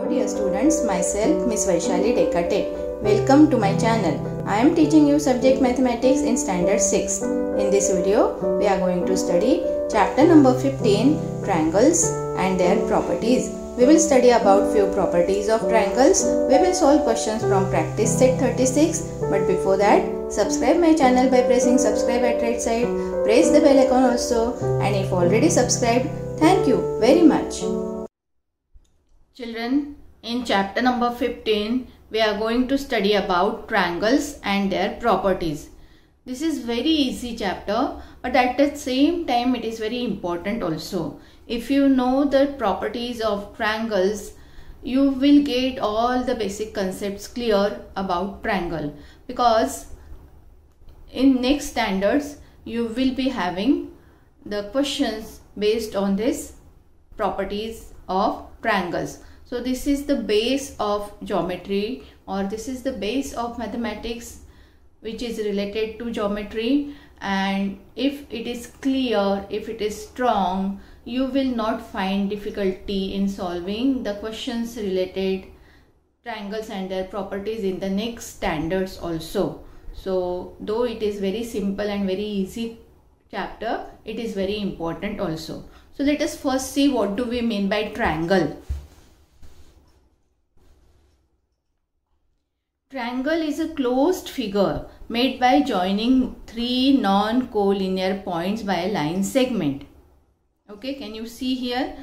dear students, myself Miss Vaishali Dekate. Welcome to my channel. I am teaching you subject mathematics in standard 6th. In this video, we are going to study chapter number 15, triangles and their properties. We will study about few properties of triangles. We will solve questions from practice set 36. But before that, subscribe my channel by pressing subscribe at right side. Press the bell icon also, and if already subscribed, thank you very much. Children, in chapter number 15, we are going to study about triangles and their properties. This is very easy chapter, but at the same time it is very important also. If you know the properties of triangles, you will get all the basic concepts clear about triangle, because in next standards you will be having the questions based on this properties of triangles. So this is the base of geometry, or this is the base of mathematics which is related to geometry, and if it is clear, if it is strong, you will not find difficulty in solving the questions related triangles and their properties in the next standards also. So though it is very simple and very easy chapter, it is very important also. So let us first see what do we mean by triangle. Triangle is a closed figure made by joining three non-collinear points by a line segment. Okay, can you see here?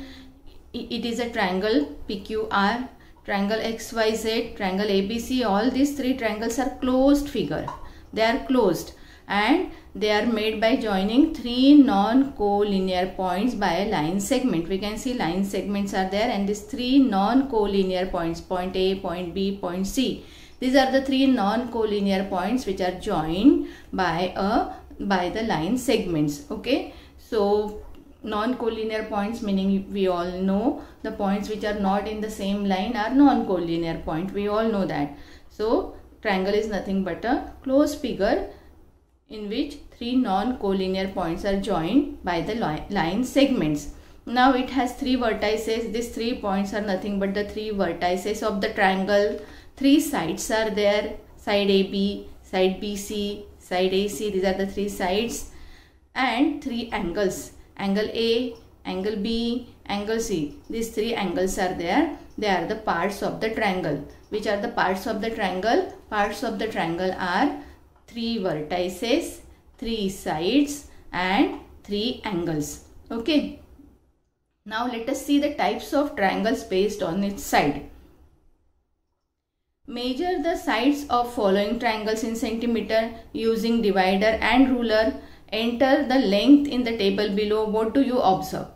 It is a triangle PQR, triangle XYZ, triangle ABC. All these three triangles are closed figure. They are closed and they are made by joining three non-collinear points by a line segment. We can see line segments are there, and these three non-collinear points, point A, point B, point C. These are the three non-collinear points which are joined by the line segments. Okay, so non-collinear points meaning we all know the points which are not in the same line are non-collinear point. We all know that. So triangle is nothing but a closed figure in which three non-collinear points are joined by the line segments. Now it has three vertices. These 3 points are nothing but the three vertices of the triangle. Three sides are there, side AB, side BC, side AC. These are the three sides, and three angles, angle A, angle B, angle C. These three angles are there. They are the parts of the triangle. Which are the parts of the triangle? Parts of the triangle are three vertices, three sides, and three angles. Okay. Now let us see the types of triangles based on its side. Measure the sides of following triangles in centimeter using divider and ruler. Enter the length in the table below. What do you observe?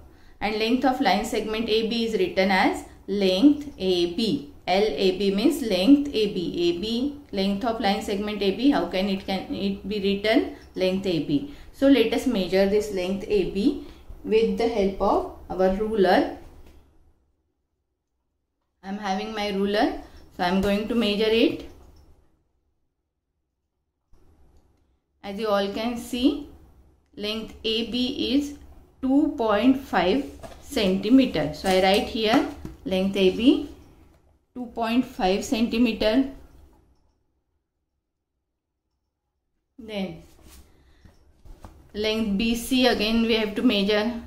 And length of line segment AB is written as length AB. LAB means length AB. AB, length of line segment AB. How can it be written? Length AB. So let us measure this length AB with the help of our ruler. I am having my ruler. So I am going to measure it. As you all can see, length AB is 2.5 centimeter. So I write here length AB 2.5 centimeter. Then length BC again we have to measure.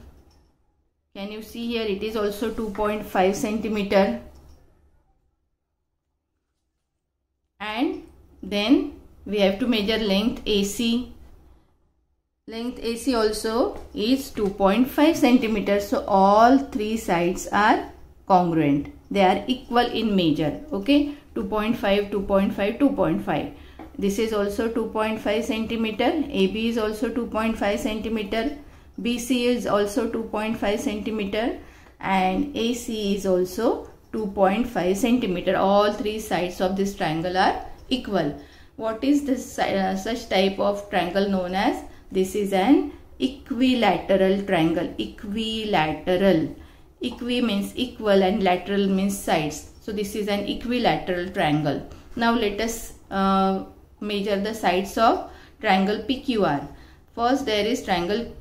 Can you see here? It is also 2.5 centimeter. And then we have to measure length AC. Length AC also is 2.5 centimeters. So all three sides are congruent. They are equal in measure. Okay, 2.5, 2.5, 2.5. This is also 2.5 centimeter. AB is also 2.5 centimeter. BC is also 2.5 centimeter. And AC is also 2.5 centimeter. All three sides of this triangle are equal. What is this such type of triangle known as? This is an equilateral triangle. Equilateral. Equi means equal and lateral means sides. So this is an equilateral triangle. Now let us measure the sides of triangle PQR. First there is triangle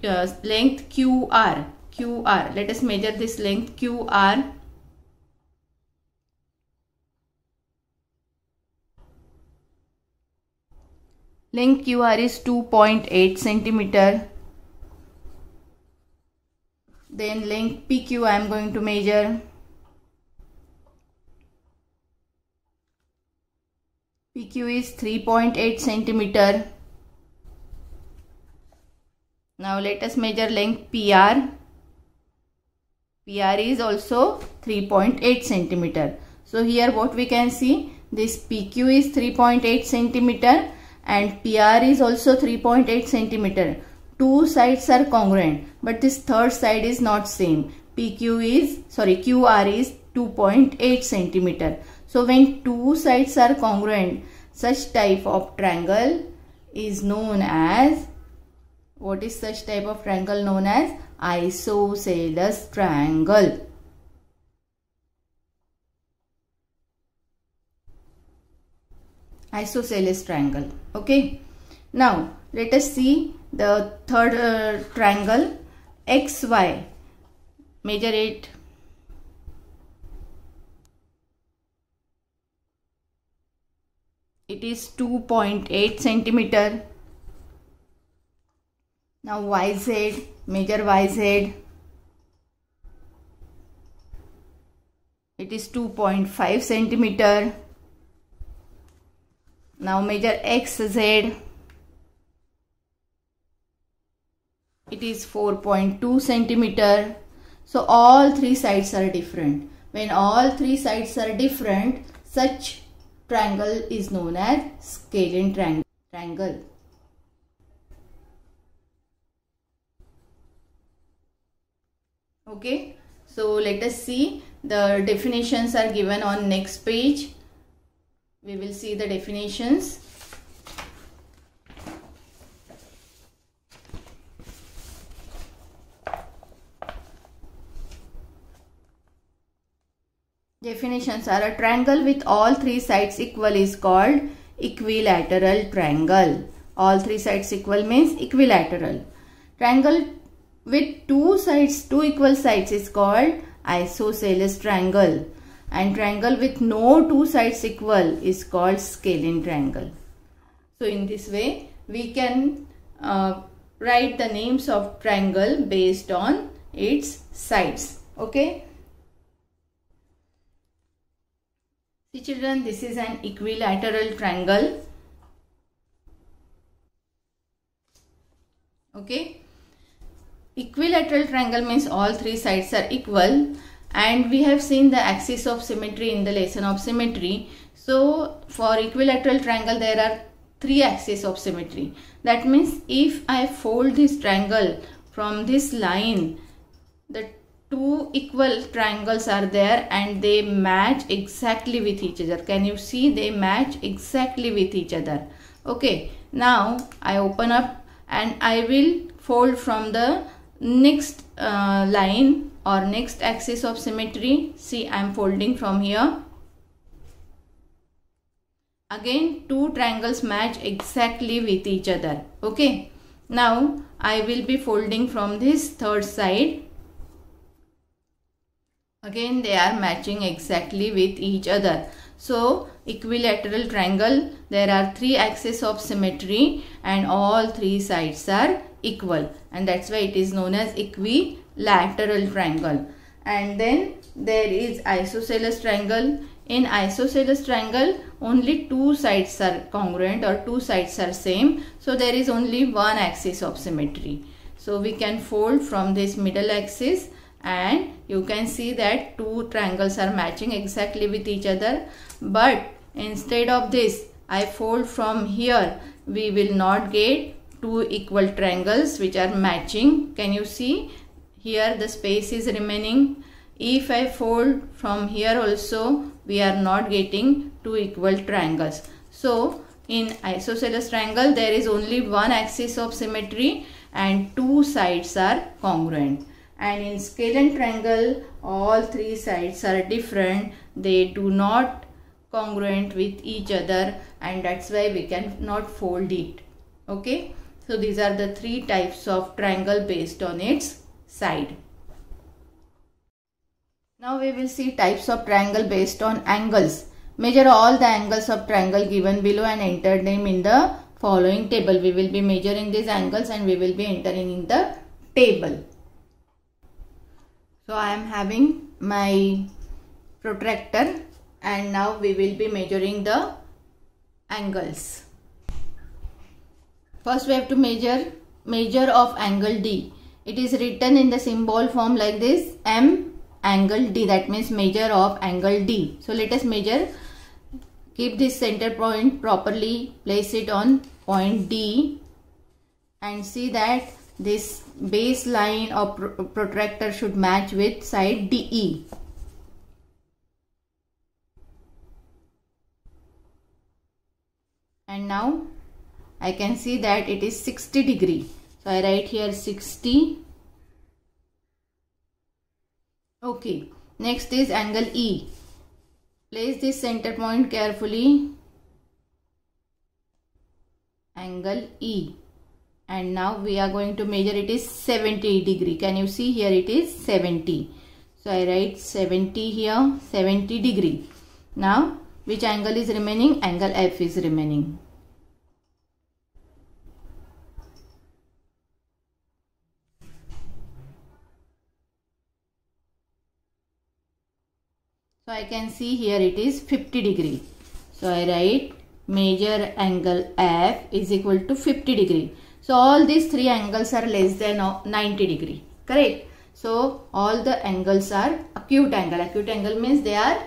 length QR. Let us measure this length QR. Length QR is 2.8 centimeter. Then length PQ I am going to measure. PQ is 3.8 centimeter. Now let us measure length PR. PR is also 3.8 centimeter. So here what we can see, this PQ is 3.8 centimeter and PR is also 3.8 centimeter. Two sides are congruent, but this third side is not same. QR is 2.8 centimeter. So when two sides are congruent, such type of triangle is known as, what is such type of triangle known as? Isosceles triangle. Isosceles triangle. Okay. Now let us see the third triangle XY. Measure it. It is 2.8 centimeter. Now YZ, measure YZ. It is 2.5 centimeter. Now measure XZ. It is 4.2 centimeter. So all three sides are different. When all three sides are different, such triangle is known as scalene triangle. Okay, so let us see, the definitions are given on next page. We will see the definitions. Definitions are: a triangle with all three sides equal is called equilateral triangle. All three sides equal means equilateral. Triangle with two equal sides is called isosceles triangle. And triangle with no two sides equal is called scalene triangle. So in this way we can write the names of triangle based on its sides. Okay. See children, this is an equilateral triangle. Okay. Equilateral triangle means all three sides are equal, and we have seen the axis of symmetry in the lesson of symmetry. So for equilateral triangle there are three axes of symmetry. That means if I fold this triangle from this line, the two equal triangles are there and they match exactly with each other. Can you see? They match exactly with each other. Okay. Now I open up and I will fold from the next line or next axis of symmetry. See, I am folding from here. Again two triangles match exactly with each other. Okay. Now I will be folding from this third side. Again they are matching exactly with each other. So equilateral triangle, there are three axes of symmetry and all three sides are equal, and that's why it is known as equilateral triangle. And then there is isosceles triangle. In isosceles triangle only two sides are congruent or two sides are same, so there is only one axis of symmetry. So we can fold from this middle axis and you can see that two triangles are matching exactly with each other. But instead of this, I fold from here, we will not get two equal triangles which are matching. Can you see? Here the space is remaining. If I fold from here also, we are not getting two equal triangles. So in isosceles triangle there is only one axis of symmetry and two sides are congruent. And in scalene triangle all three sides are different. They do not congruent with each other, and that's why we cannot fold it. Okay. So these are the three types of triangle based on its side. Now we will see types of triangle based on angles. Measure all the angles of triangle given below and enter them in the following table. We will be measuring these angles and we will be entering in the table. So I am having my protractor and now we will be measuring the angles. First we have to measure of angle D. It is written in the symbol form like this, M angle D, that means measure of angle D. So let us measure. Keep this center point properly, place it on point D and see that this base line of protractor should match with side DE. And now I can see that it is 60 degree. So I write here 60. Okay. Next is angle E. Place this center point carefully. Angle E. And now we are going to measure, it is 70 degree. Can you see here it is 70. So I write 70 here, 70 degree. Now which angle is remaining? Angle F is remaining. So I can see here it is 50 degree. So I write measure angle F is equal to 50 degree. So all these three angles are less than 90 degree. Correct? So all the angles are acute angle. Acute angle means they are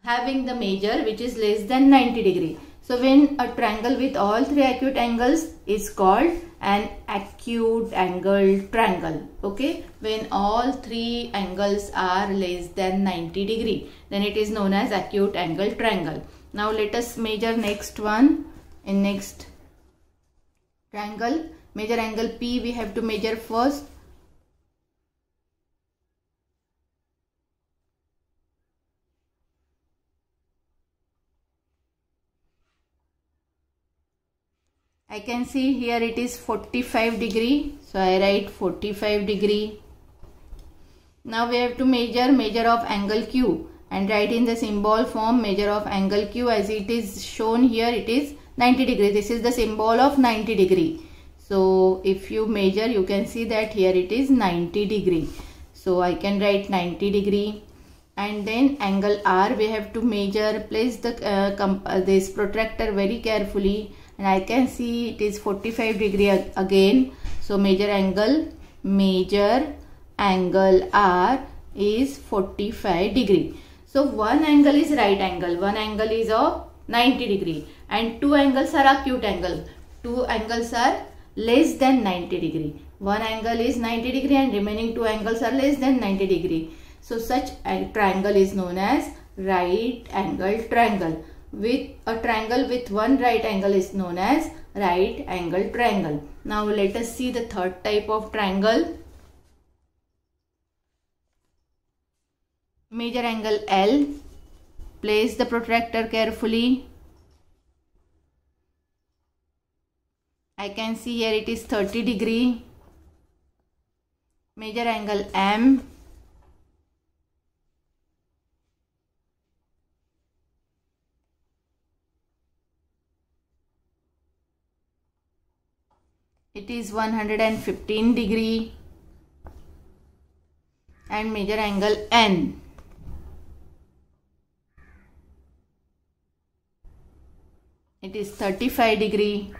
having the measure which is less than 90 degree. So when a triangle with all three acute angles is called an acute angle triangle. Okay, when all three angles are less than 90 degree, then it is known as acute angle triangle. Now let us measure next one. In next triangle, measure angle P. We have to measure first. I can see here it is 45 degree. So I write 45 degree. Now we have to measure of angle Q and write in the symbol form measure of angle Q as it is shown here. It is 90 degree. This is the symbol of 90 degree. So if you measure, you can see that here it is 90 degree. So I can write 90 degree. And then angle R we have to measure. Place the this protractor very carefully. And I can see it is 45 degree again. So measure angle R is 45 degree. So one angle is right angle, one angle is of 90 degree and two angles are acute angle. Two angles are less than 90 degree. One angle is 90 degree and remaining two angles are less than 90 degree. So such a triangle is known as right angle triangle. With a triangle with one right angle is known as right angle triangle. Now let us see the third type of triangle. Measure angle L. Place the protractor carefully. I can see here it is 30 degree. Measure angle M. It is 115 degree. And measure angle N. It is 35 degree.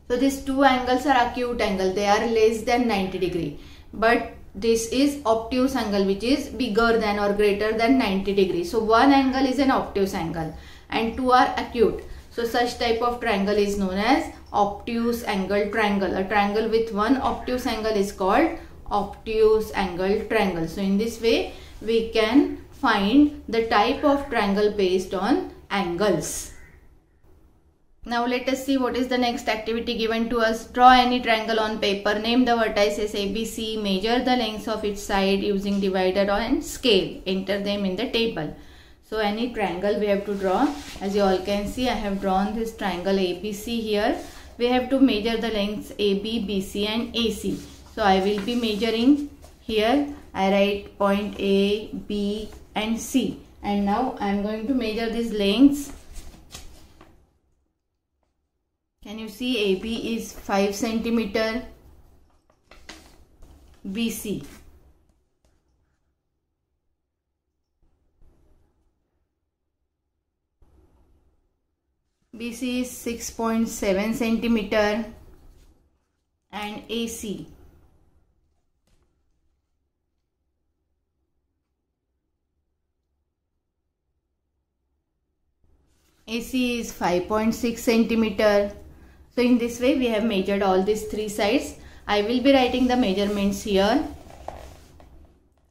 So these two angles are acute angle. They are less than 90 degree. But this is obtuse angle which is bigger than or greater than 90 degree. So one angle is an obtuse angle and two are acute. So such type of triangle is known as obtuse angle triangle. A triangle with one obtuse angle is called obtuse angle triangle. So in this way we can find the type of triangle based on angles. Now let us see what is the next activity given to us. Draw any triangle on paper. Name the vertices ABC. Measure the lengths of each side using divider and scale. Enter them in the table. So any triangle we have to draw. As you all can see, I have drawn this triangle ABC here. We have to measure the lengths AB, BC and AC. So I will be measuring here. I write point A, B and C. And now I am going to measure these lengths. you see AB is 5 centimeter, BC is 6.7 centimeter and AC is 5.6 centimeter. So in this way we have measured all these three sides. I will be writing the measurements here.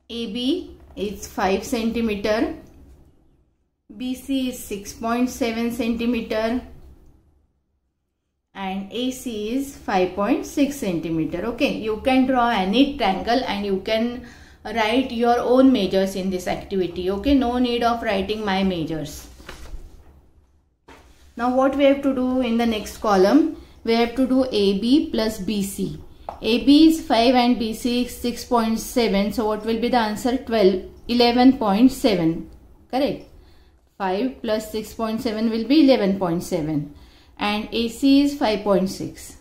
AB is 5 centimeter, BC is 6.7 centimeter and AC is 5.6 centimeter. Okay, you can draw any triangle and you can write your own measures in this activity. Okay, no need of writing my measures. Now what we have to do in the next column, we have to do AB plus BC. AB is 5 and BC is 6.7. So what will be the answer? 11.7. Correct. 5 plus 6.7 will be 11.7. And AC is 5.6.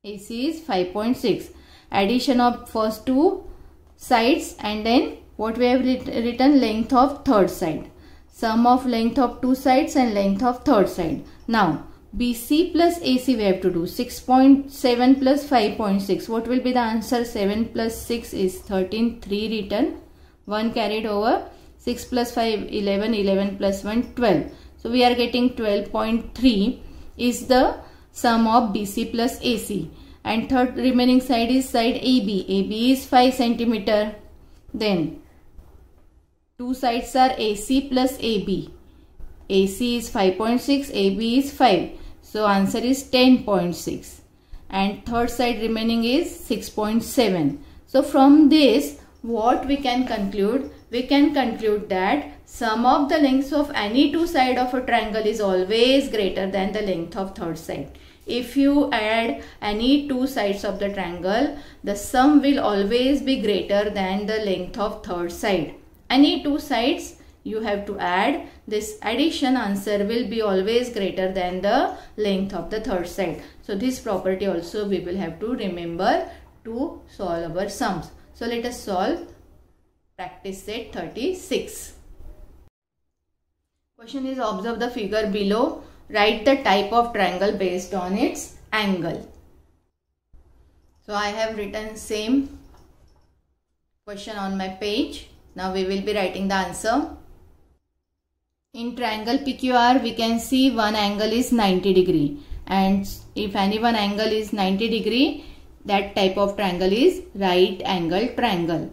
AC is 5.6. Addition of first two sides and then what we have written, length of third side. Sum of length of two sides and length of third side. Now BC plus AC we have to do. 6.7 plus 5.6. What will be the answer? 7 plus 6 is 13. 3 written. 1 carried over. 6 plus 5, 11. 11 plus 1, 12. So we are getting 12.3 is the sum of BC plus AC. And third remaining side is side AB. AB is 5 centimeter. Then two sides are AC plus AB. AC is 5.6, AB is 5. So answer is 10.6. And third side remaining is 6.7. So from this, what we can conclude? We can conclude that sum of the lengths of any two sides of a triangle is always greater than the length of third side. If you add any two sides of the triangle, the sum will always be greater than the length of third side. Any two sides you have to add, this addition answer will be always greater than the length of the third side. So this property also we will have to remember to solve our sums. So let us solve practice set 36. Question is, observe the figure below. Write the type of triangle based on its angle. So I have written same question on my page. Now we will be writing the answer. In triangle PQR, we can see one angle is 90 degree. And if any one angle is 90 degree, that type of triangle is right angle triangle.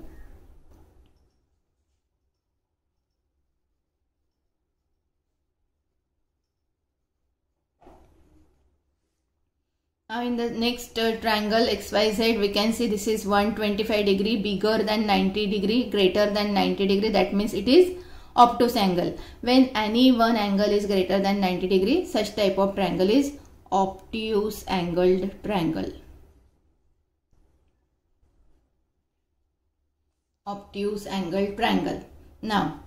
Now in the next triangle XYZ, we can see this is 125 degree, bigger than 90 degree, greater than 90 degree. That means it is obtuse angle. When any one angle is greater than 90 degree, such type of triangle is obtuse angled triangle. Obtuse angled triangle. Now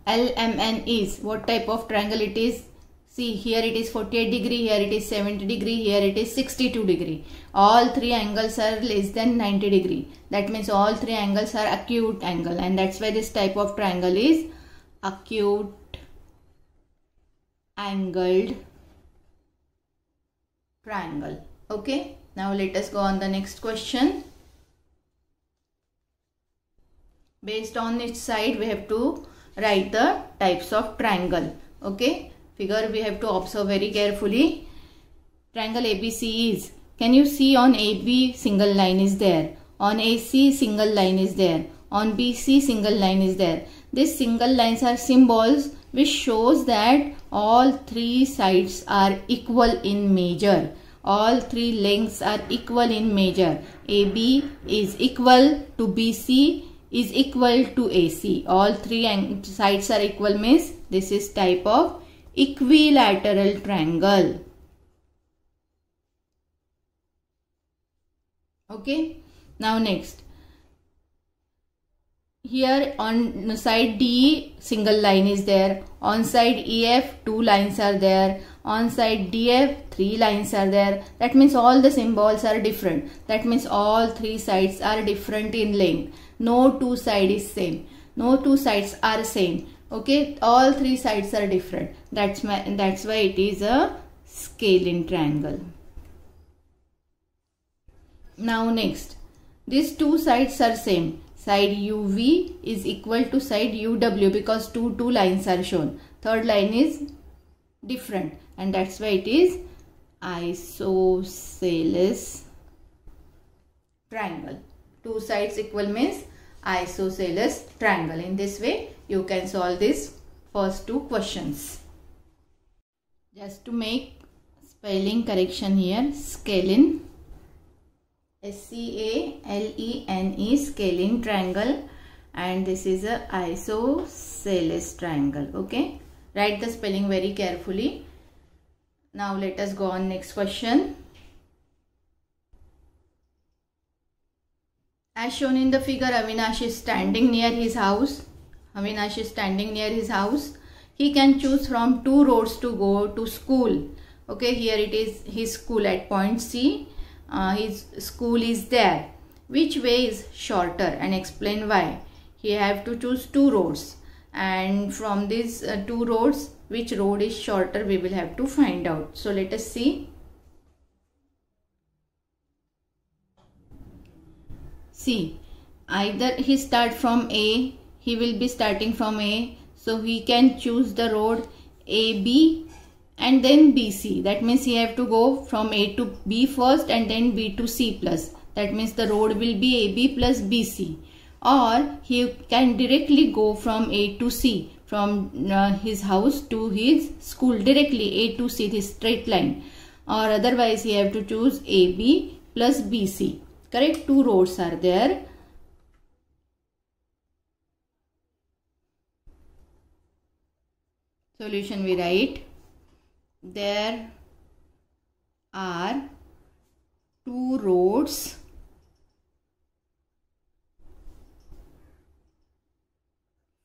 LMN is what type of triangle it is? See, here it is 48 degree, here it is 70 degree, here it is 62 degree. All three angles are less than 90 degree. That means all three angles are acute angle, and that's why this type of triangle is acute angled triangle. Okay, now let us go on the next question. Based on each side, we have to write the types of triangle. Okay, figure we have to observe very carefully. Triangle ABC is, can you see on AB single line is there, on AC single line is there, on BC single line is there. These single lines are symbols which shows that all three sides are equal in measure. All three lengths are equal in measure. AB is equal to BC is equal to AC. All three sides are equal means this is type of equilateral triangle. Okay. Now next. Here on side D single line is there. On side EF two lines are there. On side DF, 3 lines are there. That means all the symbols are different. That means all 3 sides are different in length. No 2 side is same. No 2 sides are same. Okay, all 3 sides are different. That's why it is a scalene triangle. Now next, these 2 sides are same. Side UV is equal to side UW because two lines are shown. Third line is different, and that's why it is isosceles triangle. 2 sides equal means isosceles triangle. In this way you can solve these first 2 questions. Just to make spelling correction here, scalene, SCALENE, scalene triangle, and this is a isosceles triangle. Okay, write the spelling very carefully. Now let us go on next question. As shown in the figure, Avinash is standing near his house. He can choose from 2 roads to go to school. Okay, here it is his school at point C. His school is there. Which way is shorter, and explain why. He have to choose 2 roads, and from these 2 roads, which road is shorter we will have to find out. So let us see. See, either he start from A, he will be starting from A, so he can choose the road AB and then BC. That means he have to go from A to B first and then B to C plus. That means the road will be AB plus BC. Or he can directly go from A to C, from his house to his school, directly A to C, this straight line. Or otherwise he have to choose AB plus BC. Correct? 2 roads are there. Solution we write. There are 2 roads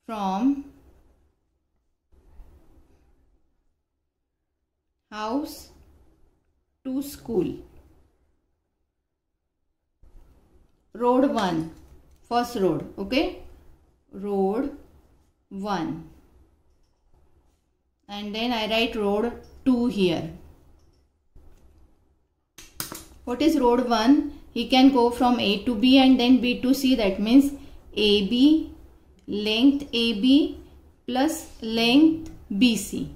from house to school. Road 1, first road, okay, road 1, and then I write road 2 here. What is road 1? He can go from A to B and then B to C. That means AB, length AB plus length BC.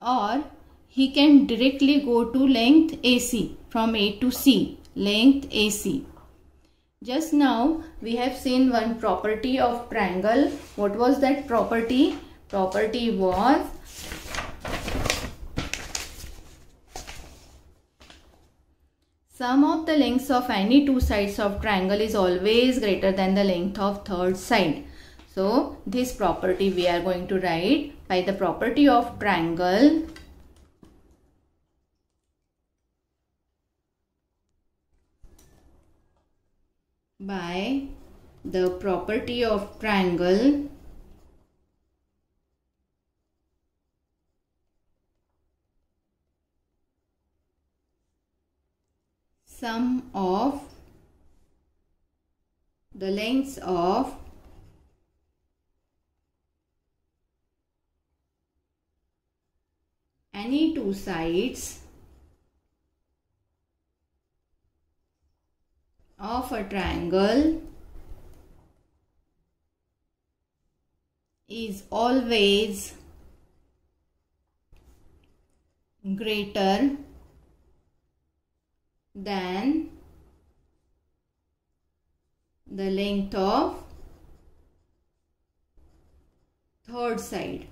Or he can directly go to length AC, from A to C, length AC. Just now we have seen one property of triangle. What was that property? Property was sum of the lengths of any 2 sides of triangle is always greater than the length of third side. So this property we are going to write by the property of triangle. By the property of triangle, sum of the lengths of any 2 sides of a triangle is always greater than the length of third side.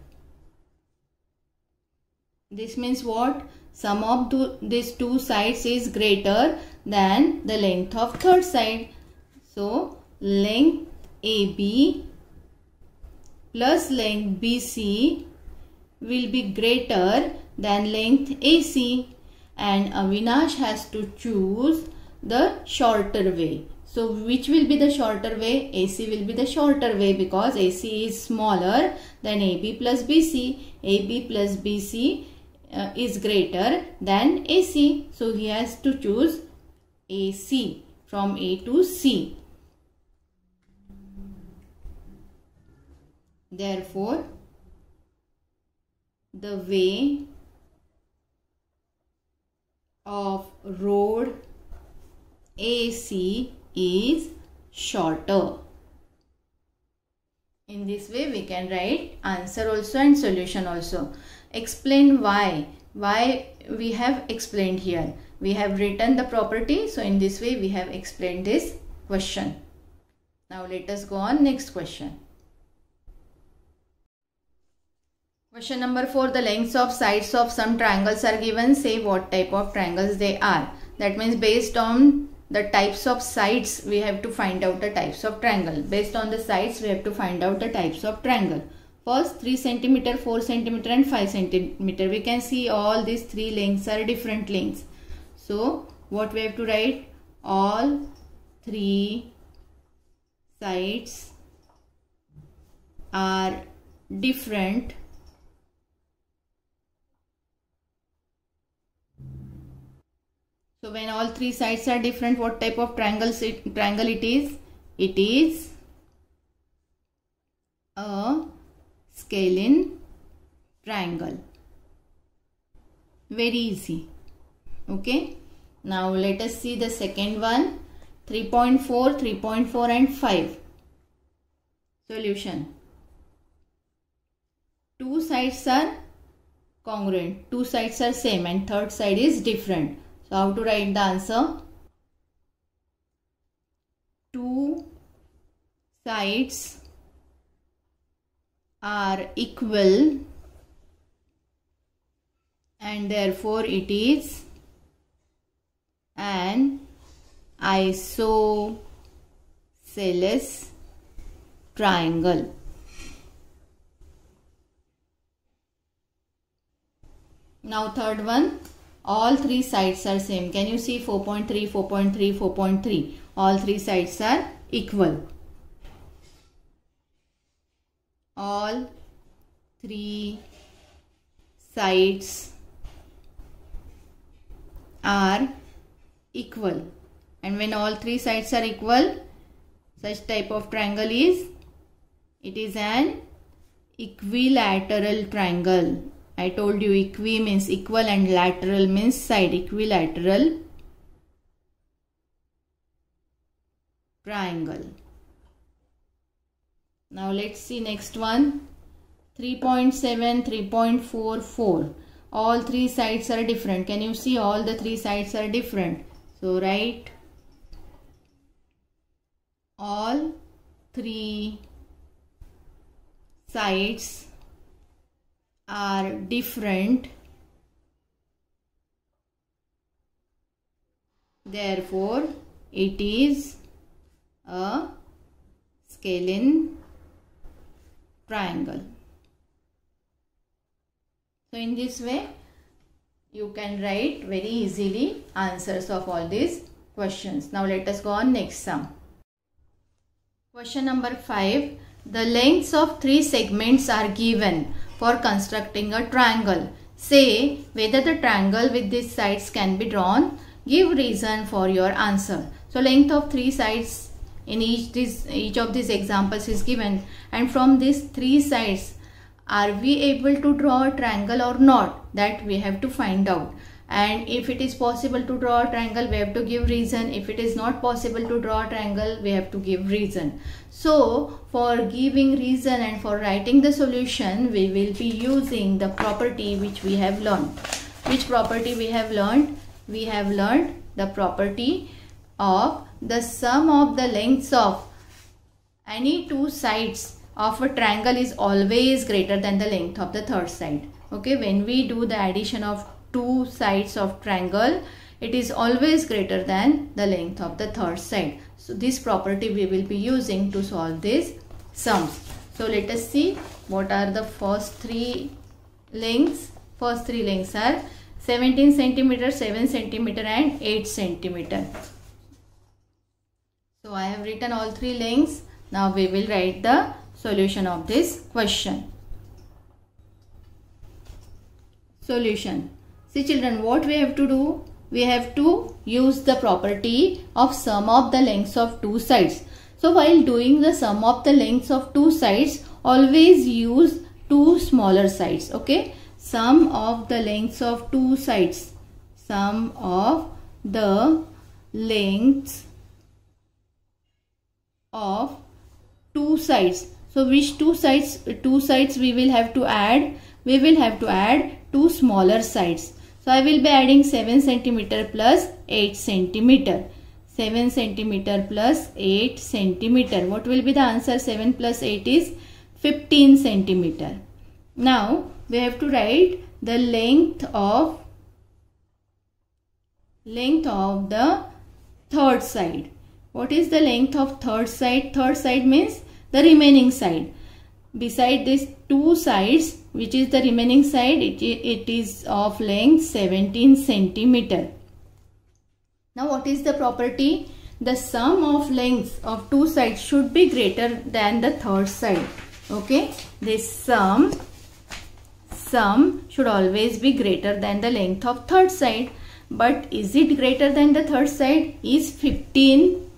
This means what? Sum of these 2 sides is greater than the length of third side. So length AB plus length BC will be greater than length AC, and Avinash has to choose the shorter way. So which will be the shorter way? AC will be the shorter way because AC is smaller than AB plus BC. AB plus BC is greater than AC. So he has to choose AC from A to C. Therefore, the way of road AC is shorter. In this way we can write answer also and solution also. Explain why. Why we have explained here. We have written the property. So in this way we have explained this question. Now let us go on next question. Question number 4. The lengths of sides of some triangles are given. Say what type of triangles they are. That means based on the types of sides we have to find out the types of triangle. Based on the sides we have to find out the types of triangle. First 3 cm, 4 cm and 5 cm. We can see all these three lengths are different lengths. So what we have to write? All three sides are different So when all three sides are different, what type of triangle it is? It is a scalene triangle. Very easy. Okay. Now let us see the second one. 3.4, 3.4 and 5. Solution. Two sides are congruent. Two sides are same and third side is different. So how to write the answer? Two sides are equal and therefore it is an isosceles triangle. Now third one, all three sides are same. Can you see 4.3, 4.3, 4.3? All three sides are equal. All three sides are equal. And when all three sides are equal, such type of triangle is, it is an equilateral triangle. I told you equi means equal and lateral means side. Equilateral triangle. Now let's see next one. 3.7, 3.44. All three sides are different. Can you see all the three sides are different? So write all three sides are different, therefore it is a scalene triangle. So in this way you can write very easily answers of all these questions. Now let us go on next sum. Question number 5. The lengths of three segments are given for constructing a triangle. Say whether the triangle with these sides can be drawn. Give reason for your answer. So length of three sides in each of these examples is given, and from these three sides are we able to draw a triangle or not? That we have to find out. And if it is possible to draw a triangle, we have to give reason. If it is not possible to draw a triangle, we have to give reason. So for giving reason and for writing the solution, we will be using the property which we have learned. Which property we have learned? We have learned the property of the sum of the lengths of any two sides of a triangle is always greater than the length of the third side. Okay, when we do the addition of two sides of triangle, it is always greater than the length of the third side. So this property we will be using to solve these sums. So let us see what are the first three lengths. First three lengths are 17 cm, 7 cm and 8 cm. So I have written all three lengths. Now we will write the solution of this question. Solution. See children, what we have to do? We have to use the property of sum of the lengths of two sides. So while doing the sum of the lengths of two sides, always use two smaller sides. Okay. Sum of the lengths of two sides. Sum of the lengths of two sides. So which two sides? Two sides we will have to add. We will have to add two smaller sides. So I will be adding 7 cm plus 8 cm. 7 cm plus 8 cm. What will be the answer? 7 plus 8 is 15 cm. Now we have to write the length of the third side. What is the length of third side? Third side means the remaining side. Beside these two sides, which is the remaining side, it is of length 17 cm. Now what is the property? The sum of lengths of two sides should be greater than the third side. Okay, this sum should always be greater than the length of third side. But is it greater than the third side? Is 15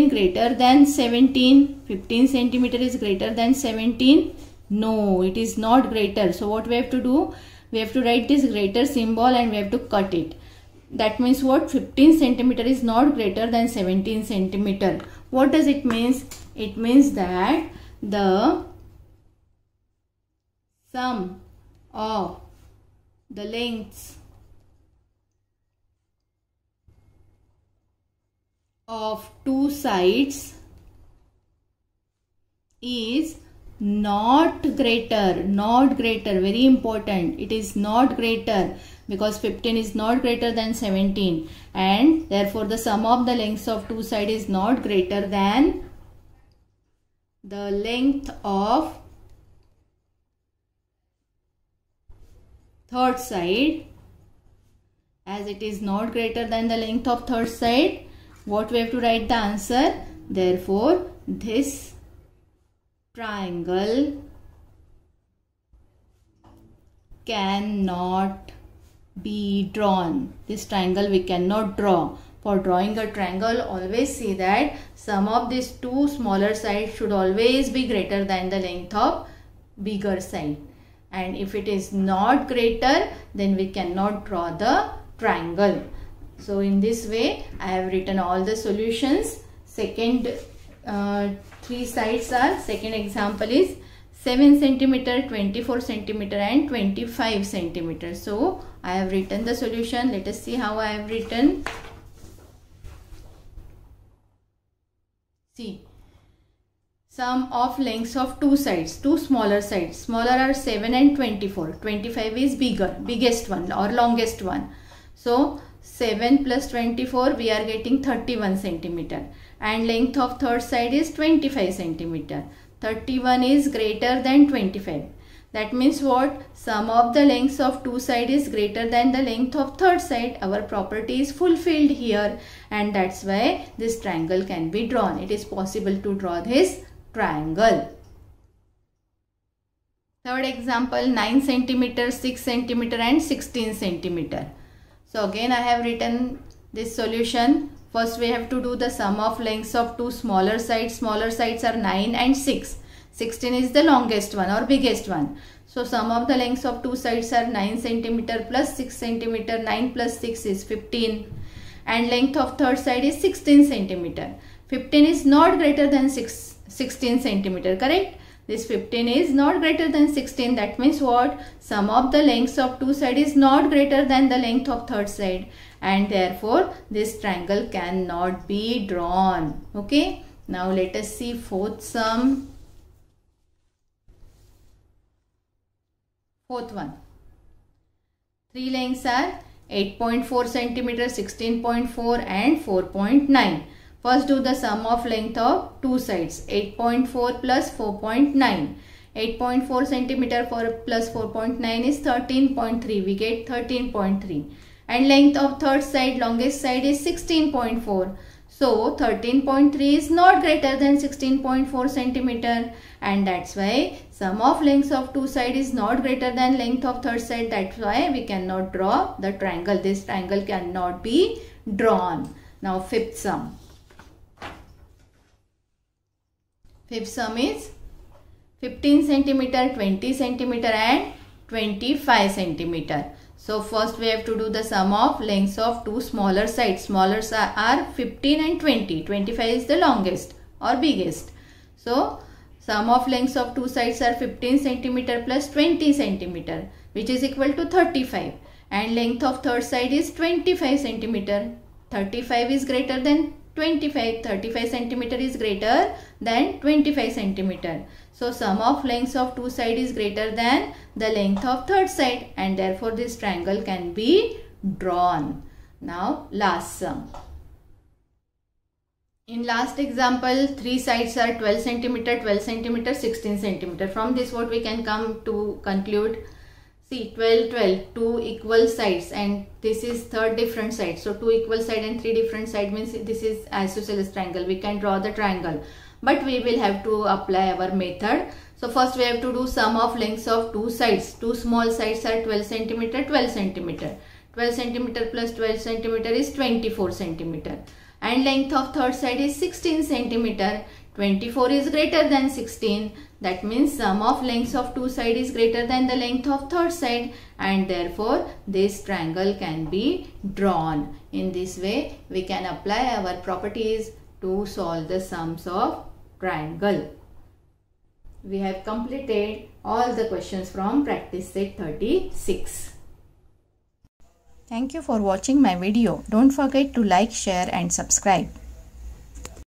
greater than 17? 15 cm is greater than 17? No, it is not greater. So what we have to do? We have to write this greater symbol and we have to cut it. That means what? 15 cm is not greater than 17 cm. What does it mean? It means that the sum of the lengths of two sides is not greater, very important. It is not greater because 15 is not greater than 17 and therefore the sum of the lengths of two sides is not greater than the length of third side. As it is not greater than the length of third side, what we have to write the answer? Therefore, this triangle cannot be drawn. This triangle we cannot draw. For drawing a triangle, always see that sum of these two smaller sides should always be greater than the length of bigger side. And if it is not greater, then we cannot draw the triangle. So in this way, I have written all the solutions. Second three sides are, second example is 7 cm, 24 cm and 25 cm. So I have written the solution. Let us see how I have written. See, sum of lengths of two sides, two smaller sides. Smaller are 7 and 24. 25 is biggest one or longest one. So 7 plus 24 we are getting 31 cm and length of third side is 25 cm. 31 is greater than 25. That means what? Sum of the lengths of two sides is greater than the length of third side. Our property is fulfilled here and that's why this triangle can be drawn. It is possible to draw this triangle. Third example, 9 cm, 6 cm and 16 cm. So again I have written this solution. First we have to do the sum of lengths of two smaller sides. Smaller sides are 9 and 6. 16 is the longest one or biggest one. So sum of the lengths of two sides are 9 cm plus 6 cm. 9 plus 6 is 15. And length of third side is 16 cm. 15 is not greater than 16 cm, correct? This 15 is not greater than 16. That means what? Sum of the lengths of two sides is not greater than the length of third side. And therefore, this triangle cannot be drawn. Okay. Now let us see fourth sum. Fourth one. Three lengths are 8.4 cm, 16.4 and 4.9. First do the sum of length of two sides. 8.4 plus 4.9. 8.4 cm plus 4.9 is 13.3. We get 13.3. And length of third side, longest side is 16.4. So 13.3 is not greater than 16.4 centimeter, and that's why sum of lengths of two sides is not greater than length of third side. That's why we cannot draw the triangle. This triangle cannot be drawn. Now fifth sum. Fifth sum is 15 centimeter, 20 centimeter and 25 centimeter. So first we have to do the sum of lengths of two smaller sides. Smaller are 15 and 20. 25 is the longest or biggest. So sum of lengths of two sides are 15 centimeter plus 20 centimeter, which is equal to 35. And length of third side is 25 centimeter. 35 is greater than 25. 35 centimeter is greater than 25 centimeter. So sum of lengths of two sides is greater than the length of third side, and therefore this triangle can be drawn. Now last sum. In last example, three sides are 12 centimeter, 12 centimeter, 16 centimeter. From this what we can come to conclude? See, 12, 12, two equal sides, and this is third different side. So two equal side and three different side means this is isosceles triangle. We can draw the triangle, but we will have to apply our method. So first we have to do sum of lengths of two sides. Two small sides are 12 centimeter, 12 centimeter. 12 centimeter plus 12 centimeter is 24 centimeter. And length of third side is 16 centimeter. 24 is greater than 16. That means sum of lengths of two sides is greater than the length of third side, and therefore this triangle can be drawn. In this way we can apply our properties to solve the sums of triangle. We have completed all the questions from practice set 36. Thank you for watching my video. Don't forget to like, share and subscribe.